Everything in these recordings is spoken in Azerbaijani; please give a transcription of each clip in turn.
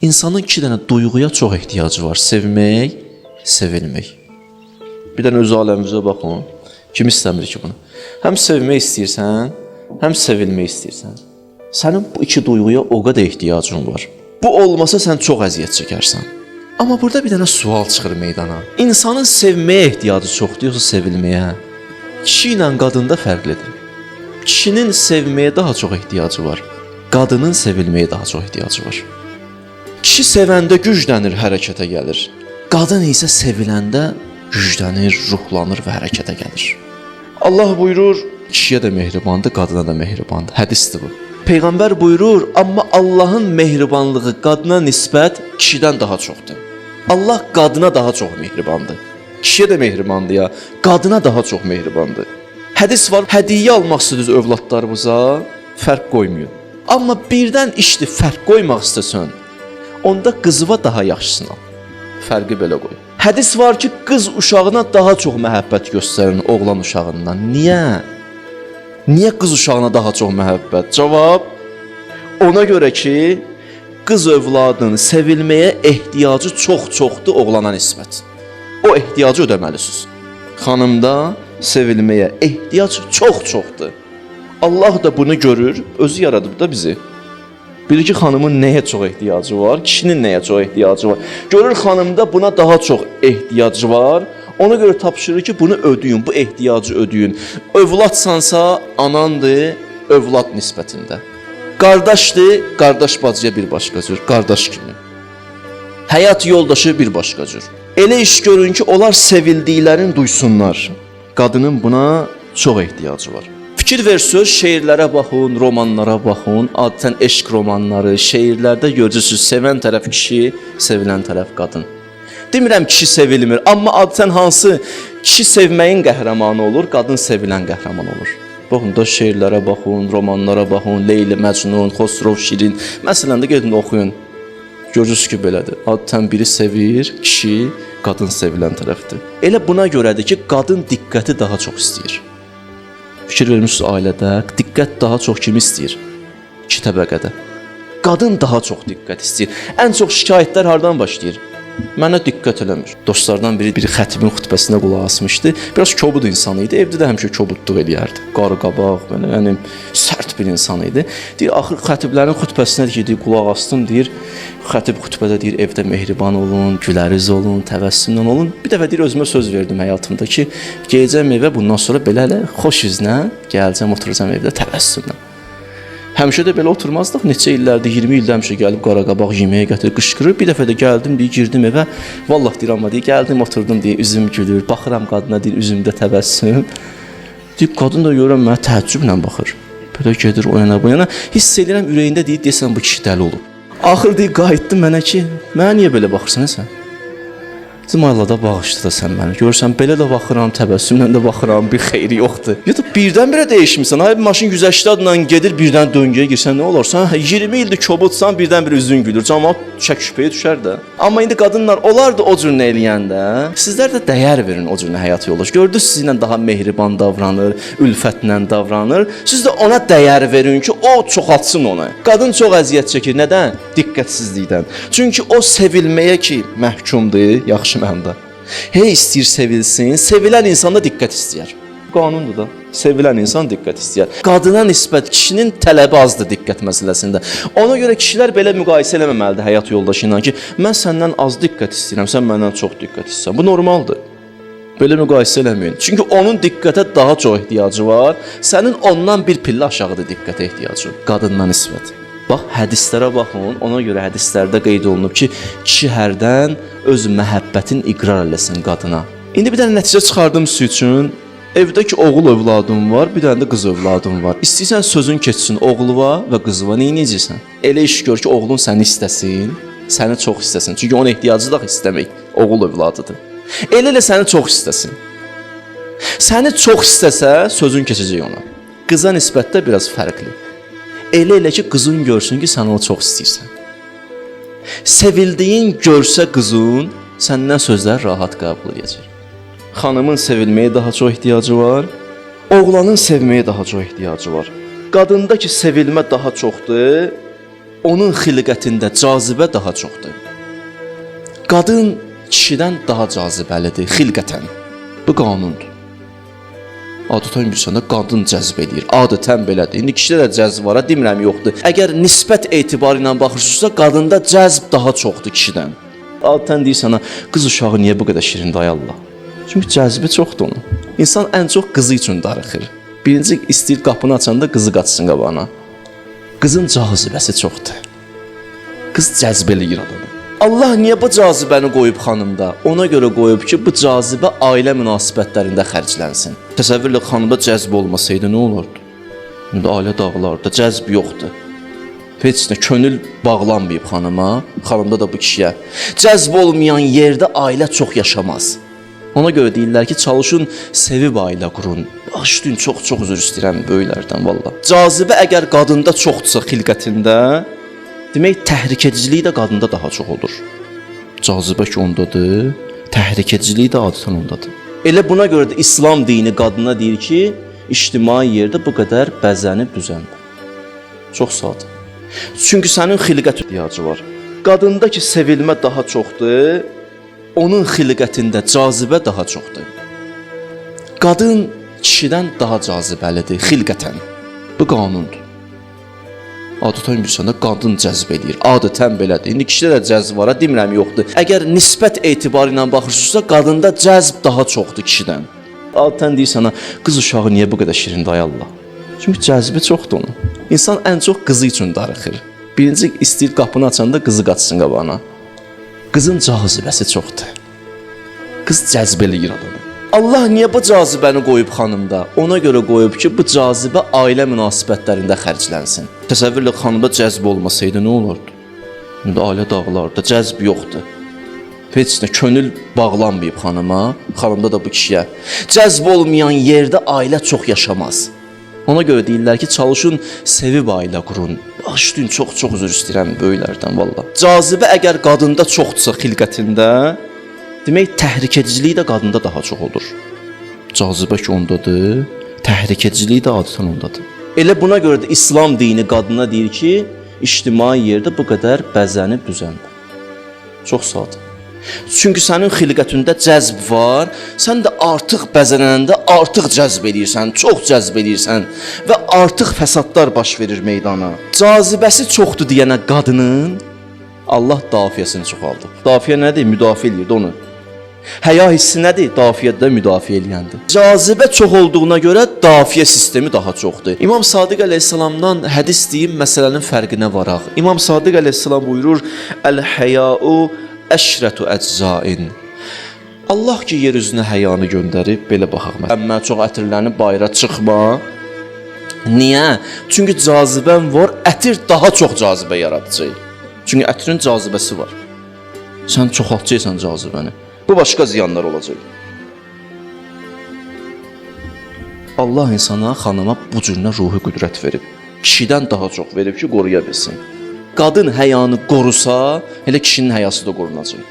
İnsanın iki dənə duyğuya çox ehtiyacı var. Sevmək, sevilmək. Bir dənə öz aləmimizə baxın. Kim istəmir ki bunu? Həm sevmək istəyirsən, həm sevilmək istəyirsən. Sənin bu iki duyğuya o qədər ehtiyacın var. Bu olmasa sən çox əziyyət çəkərsən. Amma burada bir dənə sual çıxır meydana. İnsanın sevməyə ehtiyacı çoxdur, yoxsa sevilməyə? Kişi ilə qadında fərqlidir. Kişinin sevməyə daha çox ehtiyacı var. Qadının sevilməyə daha çox ehtiyacı var. Kişi sevəndə güclənir, hərəkətə gəlir. Qadın isə seviləndə güclənir, ruhlanır və hərəkətə gəlir. Allah buyurur, kişiyə də mehribandır, qadına da mehribandır. Hədisdir bu. Peyğəmbər buyurur, amma Allahın mehribanlığı qadına nisbət kişidən daha çoxdur. Allah qadına daha çox mehribandır. Kişiyə də mehribandır ya, qadına daha çox mehribandır. Hədis var, hədiyyə almaq istəyirsiniz övladlarımıza, fərq qoymayın. Amma birdən işdir, fərq qoymaq istəsən, onda qızıva daha yaxşısını al. Fərqi belə qoy. Hədis var ki, qız uşağına daha çox məhəbbət göstərin oğlan uşağından. Niyə? Niyə qız uşağına daha çox məhəbbət? Cavab, ona görə ki, qız övladın sevilməyə ehtiyacı çoxdur oğlana nisbət. O ehtiyacı ödəməlisiniz. Xanımda sevilməyə ehtiyac çoxdur. Allah da bunu görür, özü yaradıb da bizi. Bilir ki, xanımın nəyə çox ehtiyacı var, kişinin nəyə çox ehtiyacı var. Görür xanımda buna daha çox ehtiyacı var. Ona görə tapşırır ki, bunu ödəyin, bu ehtiyacı ödəyin. Övladsansa anandır, övlad nisbətində. Qardaşdır, qardaş bacıya bir başqa cür, qardaş kimi. Həyat yoldaşı bir başqa cür. Elə iş görün ki, onlar sevildiklərini duysunlar. Qadının buna çox ehtiyacı var. Fikir versiniz, şeirlərə baxın, romanlara baxın, adətən eşq romanları, şeirlərdə görürsünüz, sevən tərəf kişi, sevilən tərəf qadın. Demirəm kişi sevilmir, amma adətən hansı kişi sevməyin qəhrəmanı olur, qadın sevilən qəhrəman olur. Baxın da şeirlərə baxın, romanlara baxın, Leyli, Məcnun, Xosrov, Şirin, məsələn də gedin oxuyun. Görürsünüz ki, belədir. Adətən biri sevir, kişi, qadın sevilən tərəfdir. Elə buna görədir ki, qadın diqqəti daha çox istəyir. Fikir vermişsiniz ailədə, diqqət daha çox kimi istəyir? İki təbəqədə. Qadın daha çox diqqət istəyir. Ən çox şikayətlər hardan başlayır? Mənə diqqət eləmir. Dostlardan biri xətibin xutbəsinə qulaq asmışdı. Biraz kobud insan idi. Evdə də həmişə kobudluq eləyərdi. Qarı qabaq, belə, yəni sərt bir insan idi. Deyir, axır xətiblərin xutbəsinə deyir, qulaq asdım, deyir, xətib xutbədə deyir, evdə mehriban olun, güləriz olun, təvəssümlə olun. Bir dəfə deyir, özümə söz verdim həyatımda ki, gələcəm evə bundan sonra belə xoş üzlə gələcəm, oturacam evdə təvəssümlə. Həmişə də belə oturmazdıq. Neçə illərdir, 20 ildə həmişə gəlib qaraqabaq yeməyə gətirib qışqırır. Bir dəfə də gəldim, deyir, girdim evə. Vallah deyir, amma deyir, gəldim, oturdum, deyir, üzüm gülür. Baxıram qadına, deyir, üzümdə təbəssüm. Deyir, qadın da görürəm, mənə təəccüblə baxır. Belə gedir o yana bu yana. Hiss edirəm ürəyində, deyir, deyəsən bu kişi dəli olub. Axır deyir, qayıtdı mənə ki, mənə niyə belə baxırsan sən? Cımayla da bağışdı da sən məni. Görürsən, belə də baxıram, təbəssümlə də baxıram, bir xeyri yoxdur. Ya da birdən-birə dəyişmirsən. Hay, maşın güzəştə adla gedir, birdən döngəyə girsən, nə olarsan? 20 ildir kobudsan, birdən-bir üzün gülür. Cəmaət şək-şübhəyə düşər də. Amma indi qadınlar, onlar da o cür nə eləyəndə, sizlər də dəyər verin o cür həyat yoldaşı. Gördünüz, sizinlə daha mehriban davranır, ülfətlə davranır. Siz də ona dəyər verin ki, o çoxaltsın ona. Qadın çox əziyyət çəkir. Nədən? Diqqətsizlikdən. Çünki o sevilməyə ki, məhkumdur, yaxşı mənada. Hey istəyir sevilsin, sevilən insan da diqqət istəyər. Qanundur da. Sevilən insan diqqət istəyər. Qadına nisbət kişinin tələbi azdır diqqət məsələsində. Ona görə kişilər belə müqayisə eləməməlidir həyat yoldaşı ilə ki, mən səndən az diqqət istəyirəm, sən məndən çox diqqət istəyirsən. Bu normaldır. Belə müqayisə eləməyin. Çünki onun diqqətə daha çox ehtiyacı var, sənin ondan bir pillə aşağıdır diqqətə ehtiyacı. Qadına nisbət. Bax, hədislərə baxın, ona görə hədislərdə qeyd olunub ki, kişi hərdən öz məhəbbətin iqrar eləsin qadına. İndi bir dənə nəticə çıxardım sizin üçün. Evdə ki, oğul övladım var, bir dənə də qız övladım var. İstəyirsən sözün keçsin oğluva və qızıva, neynəyəcəksən? Elə iş gör ki, oğlun səni istəsin, səni çox istəsin. Çünki onun ehtiyacı da istəmək, oğul övladıdır. Elə səni çox istəsin. Səni çox istəsə, sözün keçəcək ona. Qıza nisbətdə biraz fərqli. Elə ki, qızın görsün ki, sən onu çox istəyirsən. Sevildiyin görsə qızın, səndən sözlər rahat qəbul edəcək. Xanımın sevilməyə daha çox ehtiyacı var, oğlanın sevməyə daha çox ehtiyacı var. Qadında ki, sevilmə daha çoxdur, onun xilqətində cazibə daha çoxdur. Qadın kişidən daha cazibəlidir xilqətən. Bu qanundur. Adətən bilirsən də qadın cəzb edir. Adətən belədir. İndi kişidə də cəzb var, demirəm yoxdur. Əgər nisbət etibarı ilə baxırsınızsa, qadında cəzb daha çoxdur kişidən. Adətən deyirsən, qız uşağı niyə bu qədər şirindir ay Allah? Çünki cəzbi çoxdur onun. İnsan ən çox qızı üçün darıxır. Birinci istəyir qapını açanda qızı qaçsın qabağına. Qızın cazibəsi çoxdur. Qız cəzb eləyir adamı. Allah niyə bu cazibəni qoyub xanımda? Ona görə qoyub ki, bu cazibə ailə münasibətlərində xərclənsin. Təsəvvürlə xanımda cəzb olmasaydı nə olardı? İndi ailə dağlarında cəzb yoxdur. Heç nə könül bağlanmayıb xanıma, xanımda da bu kişiyə. Cəzb olmayan yerdə ailə çox yaşamaz. Ona görə deyirlər ki, çalışın, sevib ailə qurun. Bağışlayın, çox üzr istəyirəm böyüklərdən valla. Cazibə əgər qadında çoxdursa xilqətində, demək təhrik ediciliyi də qadında daha çox olur. Cazibə ki ondadır, təhrik ediciliyi də adətən ondadır. Elə buna görə də İslam dini qadına deyir ki, ictimai yerdə bu qədər bəzənib düzənmə. Çox sadə. Çünki sənin xilqət ihtiyacı var. Qadında ki sevilmə daha çoxdur, onun xilqətində cazibə daha çoxdur. Qadın kişidən daha cazibəlidir xilqətən. Bu qanundur. Adətən bilirsən də qadın cəzb edir. Adətən belədir. İndi kişidə də cəzb var, demirəm yoxdur. Əgər nisbət etibarı ilə baxırsınızsa, qadında cəzb daha çoxdur kişidən. Adətən deyirsən, qız uşağı niyə bu qədər şirindir ay Allah? Çünki cəzbi çoxdur onun. İnsan ən çox qızı üçün darıxır. Birinci istəyir qapını açanda qızı qaçsın qabağına. Qızın cazibəsi çoxdur. Qız cəzb eləyir adamı. Allah niyə bu cazibəni qoyub xanımda? Ona görə qoyub ki, bu cazibə ailə münasibətlərində xərclənsin. Təsəvvürlə xanımda cəzb olmasaydı nə olardı? İndi ailə dağlarında cəzb yoxdur. Heç nə könül bağlanmayıb xanıma, xanımda da bu kişiyə. Cəzb olmayan yerdə ailə çox yaşamaz. Ona görə deyirlər ki, çalışın, sevib ailə qurun. Bağışlayın, çox üzr istəyirəm böyüklərdən valla. Cazibə əgər qadında çoxdursa xilqətində, demək təhrik ediciliyi də qadında daha çox olur. Cazibə ki ondadır, təhrik ediciliyi də adətən ondadır. Elə buna görə də İslam dini qadına deyir ki, ictimai yerdə bu qədər bəzənib düzənmə. Çox sadə. Çünki sənin xilqətində cəzb var, sən də artıq bəzənəndə artıq cəzb edirsən, çox cəzb edirsən və artıq fəsadlar baş verir meydana. Cazibəsi çoxdur deyənə qadının Allah dafiyəsini çoxaldıb. Dafiyə nədir? Müdafiə edir onu. Həya hissi nədir? Dafiyyədə müdafiə eləyəndir. Cazibə çox olduğuna görə dafiyə sistemi daha çoxdur. İmam Sadiq əleyhissalamdan hədis deyim, məsələnin fərqinə varaq. İmam Sadiq əleyhissalam buyurur: "Əl-həyau əşrətu əczain." Allah ki yer üzünə həyanı göndərib, belə baxaq. Əmmə çox ətirlənib bayıra çıxma. Niyə? Çünki cazibən var, ətir daha çox cazibə yaradacaq. Çünki ətirin cazibəsi var. Sən çoxaltacaqsan cazibəni. Bu başqa ziyanlar olacaq. Allah insana, xanıma bu cürünə ruhi qüdrət verib. Kişidən daha çox verib ki, qoruya bilsin. Qadın həyanı qorusa, elə kişinin həyası da qorunacaq.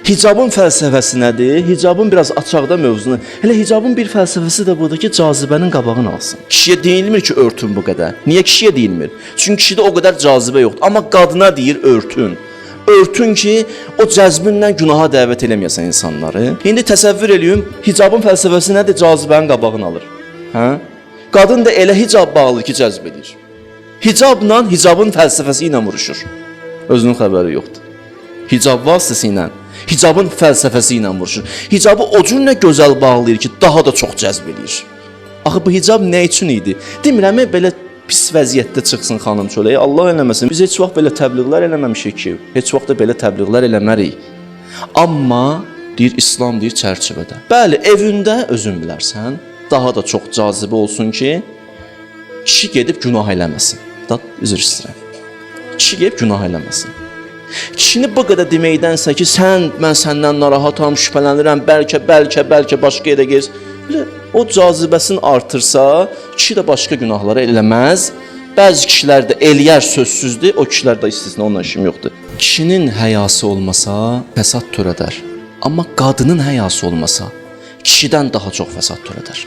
Hicabın fəlsəfəsi nədir? Hicabın biraz açaqda mövzunu. Elə hicabın bir fəlsəfəsi də budur ki, cazibənin qabağını alsın. Kişiyə deyilmir ki, örtün bu qədər. Niyə kişiyə deyilmir? Çünki kişidə o qədər cazibə yoxdur. Amma qadına deyir, örtün. Örtün ki, o cəzbinlə günaha dəvət eləməyəsən insanları. İndi təsəvvür eləyin, hicabın fəlsəfəsi nədir? Cazibənin qabağını alır. Hə? Qadın da elə hicab bağlı ki, cəzb edir. Hicabla hicabın fəlsəfəsi ilə vuruşur. Özünün xəbəri yoxdur. Hicab vasitəsilə, hicabın fəlsəfəsi ilə vuruşur. Hicabı o cür nə gözəl bağlayır ki, daha da çox cəzb edir. Axı bu hicab nə üçün idi? Demirəm, belə pis vəziyyətdə çıxsın xanım çöləyə, Allah eləməsin. Biz heç vaxt belə təbliğlər eləməmişik ki, heç vaxt da belə təbliğlər eləmərik. Amma deyir İslam deyir çərçivədə. Bəli, evində özün bilərsən, daha da çox cazibə olsun ki, kişi gedib günah eləməsin. Da üzr istəyirəm. Kişi gedib günah eləməsin. Kişini bu qədər deməkdənsə ki, mən səndən narahatam, şübhələnirəm, bəlkə başqa yerə gez. O cazibəsini artırsa, kişi də başqa günahları eləməz. Bəzi kişilər də eləyər sözsüzdür, o kişilər də istisna, onunla işim yoxdur. Kişinin həyası olmasa, fəsad törədər. Amma qadının həyası olmasa, kişidən daha çox fəsad törədər.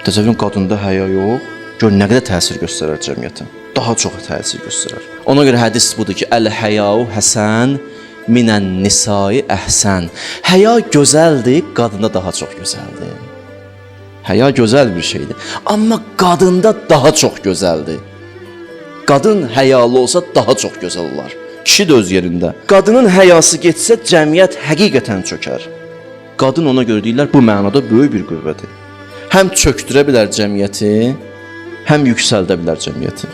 Təsəvvürün qadında həya yox, gör nə qədər təsir göstərər cəmiyyətə. daha çox təsir göstərər. Ona görə hədis budur ki, əl-həyau həsən minən nisai əhsən. Həya gözəldir, qadında daha çox gözəldir. Həya gözəl bir şeydir, amma qadında daha çox gözəldir. Qadın həyalı olsa daha çox gözəl olar. Kişi də öz yerində. Qadının həyası getsə cəmiyyət həqiqətən çökər. Qadın ona görə deyirlər bu mənada böyük bir qüvvədir. Həm çökdürə bilər cəmiyyəti, həm yüksəldə bilər cəmiyyəti.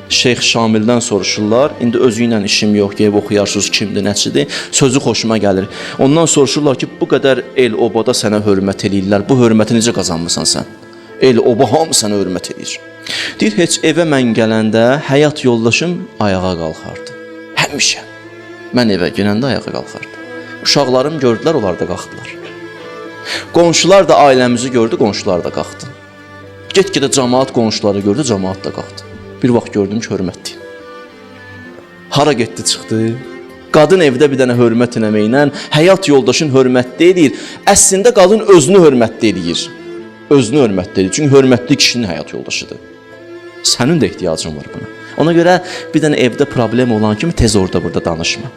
Şeyx Şamildən soruşurlar, indi özü ilə işim yox, gəlib oxuyarsınız kimdir, nəçidir, sözü xoşuma gəlir. Ondan soruşurlar ki, bu qədər el-obada sənə hörmət eləyirlər, bu hörməti necə qazanmısan sən? El-oba hamı sənə hörmət eləyir. Deyir, heç evə mən gələndə həyat yoldaşım ayağa qalxardı. Həmişə. Mən evə gələndə ayağa qalxardı. Uşaqlarım gördülər, onlar da qalxdılar. Qonşular da ailəmizi gördü, qonşular da qalxdı. Get-gedə cəmaat qonşuları gördü, cəmaat da qalxdı. Bir vaxt gördüm ki, hörmətdir. Hara getdi, çıxdı? Qadın evdə bir dənə hörmət eləməklə həyat yoldaşın hörmətli edir. Əslində qadın özünü hörmətli edir. Özünü hörmətli edir. Çünki hörmətli kişinin həyat yoldaşıdır. Sənin də ehtiyacın var buna. Ona görə bir dənə evdə problem olan kimi tez orada burada danışma.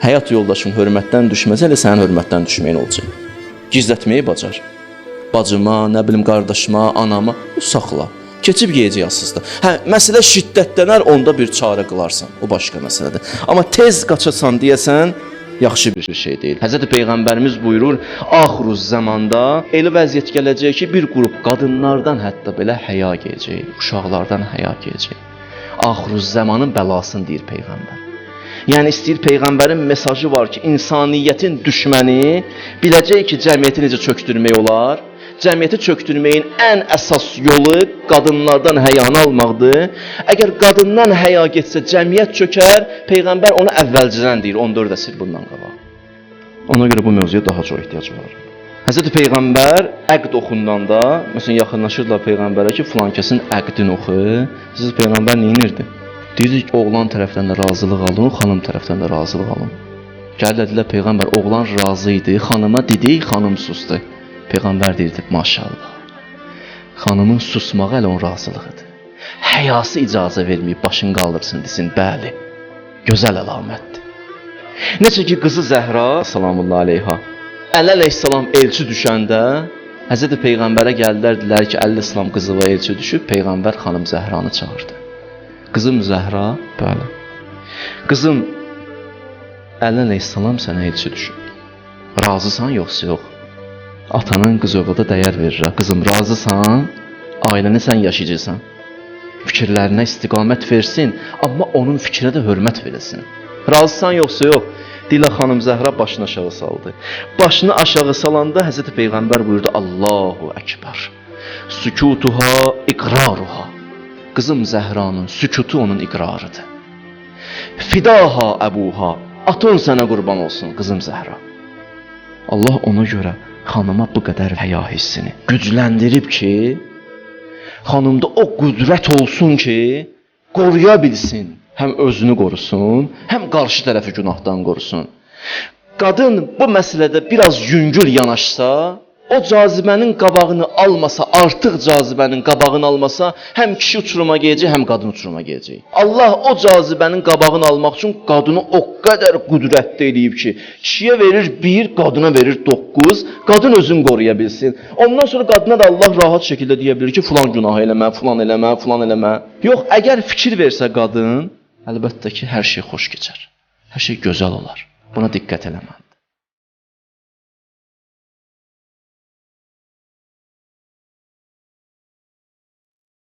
Həyat yoldaşın hörmətdən düşməsə, elə sənin hörmətdən düşməyin olacaq. Gizlətməyi bacar. Bacıma, nə bilim qardaşıma, anama saxla. Keçib yeyəcəksiniz də. Hə, məsələ şiddətlənər, onda bir çarə qılarsan. O başqa məsələdir. Amma tez qaçasan deyəsən, yaxşı bir şey deyil. Həzrət Peyğəmbərimiz buyurur, axiruz zamanda elə vəziyyət gələcək ki, bir qrup qadınlardan hətta belə həya gələcək, uşaqlardan həya gələcək. Axiruz zamanın bəlasını deyir Peyğəmbər. Yəni istəyir Peyğəmbərin mesajı var ki, insaniyyətin düşməni biləcək ki, cəmiyyəti necə çökdürmək olar. Cəmiyyəti çökdürməyin ən əsas yolu qadınlardan həyanı almaqdır. Əgər qadından həya getsə cəmiyyət çökər, Peyğəmbər onu əvvəlcədən deyir, 14 əsr bundan qabaq. Ona görə bu mövzuya daha çox ehtiyac var. Həzrət Peyğəmbər əqd oxundanda, məsələn, yaxınlaşırlar Peyğəmbərə ki, filan kəsin əqdini oxu. Həzrət Peyğəmbər neyinirdi? Deyirdi ki, oğlan tərəfdən də razılıq alın, xanım tərəfdən də razılıq alın. Gəldilər Peyğəmbər, oğlan razı idi, xanıma dedi, xanım susdu. Peyğəmbər deyirdi, maşallah. Xanımın susmağı elə onun razılığıdır. Həyası icazə verməyib, başını qaldırsın, desin, bəli, gözəl əlamətdir. Necə ki, qızı Zəhra, salamullah aleyha, Əli əleyhissalam elçi düşəndə, Həzrət Peyğəmbərə gəldilər, dedilər ki, Əli əleyhissalam qızı və elçi düşüb, Peyğəmbər xanım Zəhranı çağırdı. Qızım Zəhra, bəli. Qızım, Əli əleyhissalam sənə elçi düşüb. Razısan, yoxsa yox? Atanın qız övlada dəyər verir. Qızım, razısan, ailəni sən yaşayacaqsan. Fikirlərinə istiqamət versin, amma onun fikrinə də hörmət verilsin. Razısan, yoxsa yox? Dilə xanım Zəhra başını aşağı saldı. Başını aşağı salanda Həzrət Peyğəmbər buyurdu, Allahu Əkbər. Sükutuha, iqraruha. Qızım Zəhranın sükutu onun iqrarıdır. Fidaha əbuha. Atın sənə qurban olsun, qızım Zəhra. Allah ona görə xanıma bu qədər həya hissini gücləndirib ki, xanımda o qüdrət olsun ki, qoruya bilsin. Həm özünü qorusun, həm qarşı tərəfi günahdan qorusun. Qadın bu məsələdə biraz yüngül yanaşsa, o cazibənin qabağını almasa, artıq cazibənin qabağını almasa, həm kişi uçuruma gələcək, həm qadın uçuruma gələcək. Allah o cazibənin qabağını almaq üçün qadını o qədər qüdrətli eləyib ki, kişiyə verir 1, qadına verir 9, qadın özünü qoruya bilsin. Ondan sonra qadına da Allah rahat şəkildə deyə bilir ki, filan günah eləmə, filan eləmə, filan eləmə. Yox, əgər fikir versə qadın, əlbəttə ki, hər şey xoş keçər. Hər şey gözəl olar. Buna diqqət eləmə.